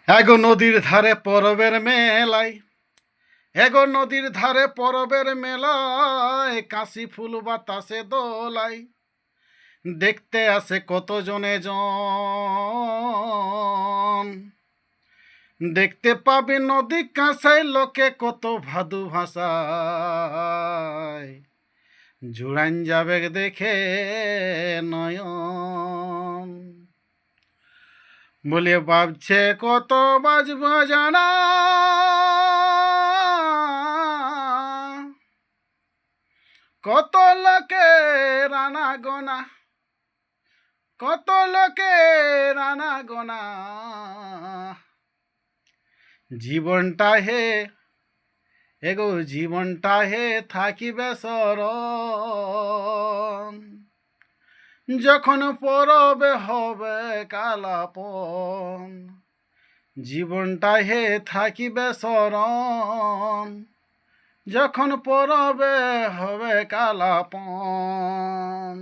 এগো নদীর ধারে পরবের মেলায়, এগো নদীর ধারে পরবের মেলায়, কাশি ফুল বাতাসে দোলায়, দেখতে আসে কত জনে জন। দেখতে পাবি নদী কাঁসাই লোকে কত ভাদু ভাষায়, জুড়ান যাবে দেখে নয়ন। বলে ভাবছে কত বাজবো জানা, কত লোকে রানা গোনা, কত লোকে রানা গোনা। জীবনটা হে, এগো জীবনটা হে থাকিবে সরণ, যখন পরবে হবে কালাপন। জীবনটা হে থাকিবে সরণ, যখন পরবে হবে কালাপন।